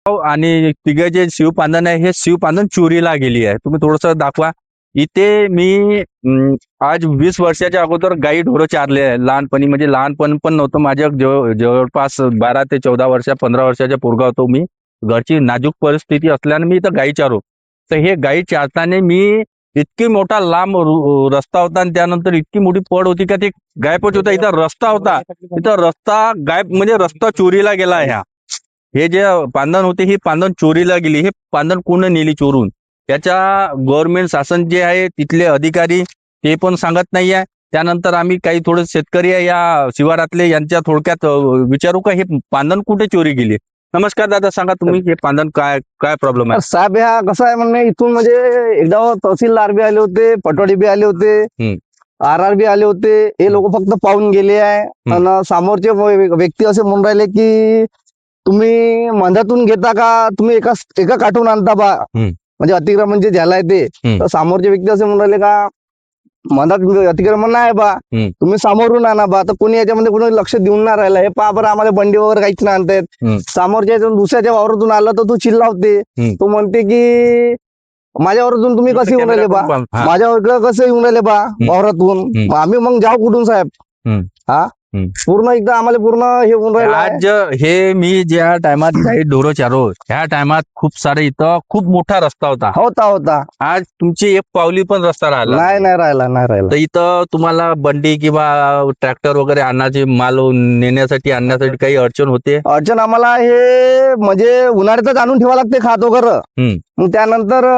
आणि तिघे जे शिवपांधन आहे हे शिवपांधन चोरीला गेली आहे. तुम्ही थोडस दाखवा. इथे मी आज 20 वर्षाच्या अगोदर गाई ढोरं चारले आहे लहानपणी. म्हणजे लहानपण पण नव्हतं माझ्या जवळपास 12 ते 14 वर्ष 15 वर्षाचा पोरगा होतो मी. घरची नाजूक परिस्थिती असल्याने मी इथं गाई चारो. तर हे गाई चारताना मी इतकी मोठा लांब रस्ता होता आणि त्यानंतर इतकी मोठी पड होती का ते गायबच होता. इथं रस्ता होता, इथं रस्ता गायब म्हणजे रस्ता चोरीला गेला. हे जे पांधन होते ही पांधन चोरीला गेली. हे पांधन कोण नेली चोरून त्याच्या गव्हर्नमेंट शासन जे आहे तिथले अधिकारी ते पण सांगत नाही आहे. त्यानंतर आम्ही काही थोडे शेतकरी आहे या शिवारातले यांच्या थोडक्यात विचारू का हे पांधन कुठे चोरी गेली. नमस्कार दादा, सांगा तुम्ही हे पांधन काय काय प्रॉब्लेम आहे. साहेब ह्या कसं आहे म्हणणे इथून म्हणजे एकदा तहसीलदार बी आले होते, पटवाडी बी आले होते, RR बी आले होते. हे लोक फक्त पाहून गेले आहे. आणि समोरचे व्यक्ती असे म्हणून राहिले की तुम्ही मंदातून घेता का तुम्ही एका काठून आणता बा, म्हणजे अतिक्रमण जे झालाय ते. तर समोरचे व्यक्ती असे म्हणून राहिले का मधात अतिक्रमण नाही बा, तुम्ही समोरून आणा बा. तर कोणी याच्यामध्ये कोणी लक्ष देऊन नाही राहिलं. हे पहा बरं, आम्हाला बंडी वगैरे काहीच नाही आणतायत. समोरच्या दुसऱ्याच्या वावरातून आला तर तो चिल्लावते. तो म्हणते की माझ्या वावरातून तुम्ही कसे येऊन राहिले बा, माझ्या इकडं कसं येऊन राहिले बा वावरातून. आम्ही मग जाऊ कुठून साहेब. हा पूर्ण एकदा आम्हाला पूर्ण हे होऊन राहिलं. आज हे मी ज्या टायमात काही ढोरं चारो ह्या टायमात खूप सारे इथं खूप मोठा रस्ता होता. आज तुमची एक पावली पण रस्ता राहिला नाही राहिला. तर इथं तुम्हाला बंडी किंवा ट्रॅक्टर वगैरे आणण्याचे माल आणण्यासाठी काही अडचण होते. अडचण आम्हाला हे म्हणजे उन्हाळ्यातच आणून ठेवा लागते खात वगैरे. मग त्यानंतर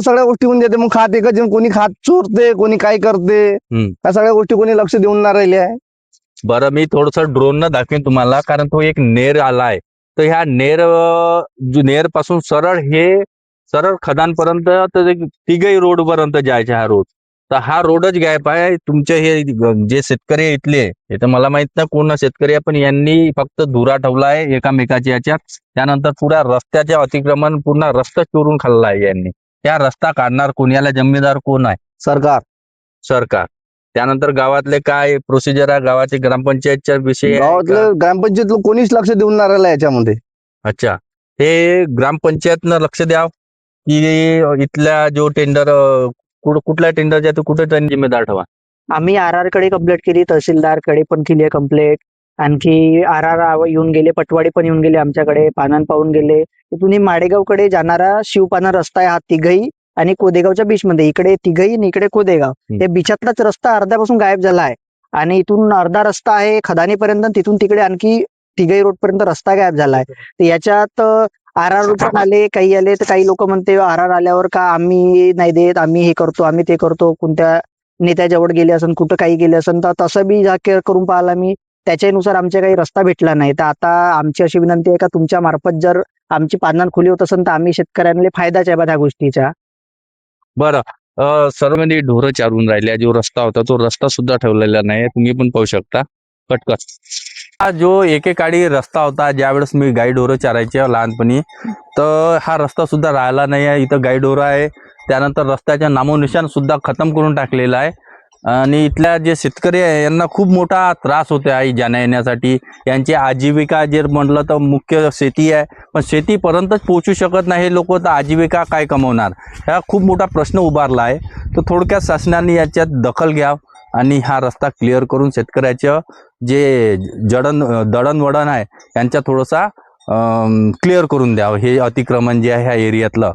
सगळ्या गोष्टी होऊन जाते. मग खात एकच कोणी खात चोरते, कोणी काय करते, या सगळ्या गोष्टी कोणी लक्ष देऊन नाही राहिले आहे. बरं, मी थोडस ड्रोन न दाखवेन तुम्हाला, कारण तो एक नेर आलाय. तर ह्या नेर पासून सरळ खदानपर्यंत तिघही रोड पर्यंत जायचे हा रोड. तर हा रोडच गायब आहे. तुमचे हे जे शेतकरी इथले हे तर मला माहित नाही कोण शेतकरी आहे, पण यांनी फक्त धुरा ठेवला आहे एकामेकाच्या याच्यात. त्यानंतर पुऱ्या रस्त्याचे अतिक्रमण पूर्ण रस्ता चोरून खाल्ला आहे यांनी. त्या रस्ता काढणार कोण, याला जमीनदार कोण आहे? सरकार. त्यानंतर गावातले काय प्रोसिजर आहे, गावाचे ग्रामपंचायतच्या विषयी गावातले ग्रामपंचायत कोणीच लक्ष देऊन नाही राहिलं याच्यामध्ये. अच्छा, हे ग्रामपंचायतनं लक्ष द्याव की इथल्या जो टेंडर कुठल्या टेंडरच्या तो कुठे त्यांनी जिम्मेदार ठेवा. आम्ही RR कडे कंप्लेंट केली, तहसीलदार कडे पण केली आहे कंप्लेंट. आणखी RR येऊन गेले, पटवाडी पण येऊन गेले आमच्याकडे, पानन पाहून गेले. इथून माडेगावकडे जाणारा शिवपानन रस्ता आहे हा तिघही, आणि कोदेगावच्या बीच मध्ये इकडे तिघही आणि इकडे कोदेगाव. हे बीचातलाच रस्ता अर्ध्यापासून गायब झाला आहे. आणि इथून अर्धा रस्ता आहे खदानीपर्यंत, तिथून तिकडे आणखी तिघही रोड पर्यंत रस्ता गायब झाला आहे. तर याच्यात RR पण आले, काही आले. तर काही लोक म्हणते RR आल्यावर का आम्ही नाही देत, आम्ही हे करतो, आम्ही ते करतो. कोणत्या नेत्याजवळ गेले असन, कुठं काही गेले असन, तर तसं बी केअर करून पाहिला मी, त्याच्यानुसार आमच्या काही रस्ता भेटला नाही. तर आता आमची अशी विनंती आहे का तुमच्या मार्फत जर आमची पानन खुली होत असेल तर आम्ही शेतकऱ्यांना फायदाच आहे बा त्या गोष्टीचा. बरं, सर्व ढोरं चारून राहिल्या. जो रस्ता होता तो रस्ता सुद्धा ठेवलेला नाही, तुम्ही पण पाहू शकता. कटकट हा जो एकेकाळी रस्ता होता ज्यावेळेस मी गाई ढोरं चारायचे लहानपणी, तर हा रस्ता सुद्धा राहिला नाही आहे. इथं गाई ढोरं आहे. त्यानंतर रस्त्याच्या नामोनिशाण सुद्धा खतम करून टाकलेला आहे. आणि इथल्या जे शेतकरी आहे यांना खूप मोठा त्रास होतो आहे जाण्या येण्यासाठी. यांची आजीविका जर म्हटलं तर मुख्य शेती आहे, पण शेतीपर्यंतच पोहोचू शकत नाही लोक, तर आजीविका काय कमवणार, हा खूप मोठा प्रश्न उभारला आहे. तर थोडक्यात शासनाने याच्यात दखल घ्याव आणि हा रस्ता क्लिअर करून शेतकऱ्याचं जे दळणवळण आहे यांच्या थोडासा क्लिअर करून द्यावं. हे अतिक्रमण जे आहे ह्या एरियातलं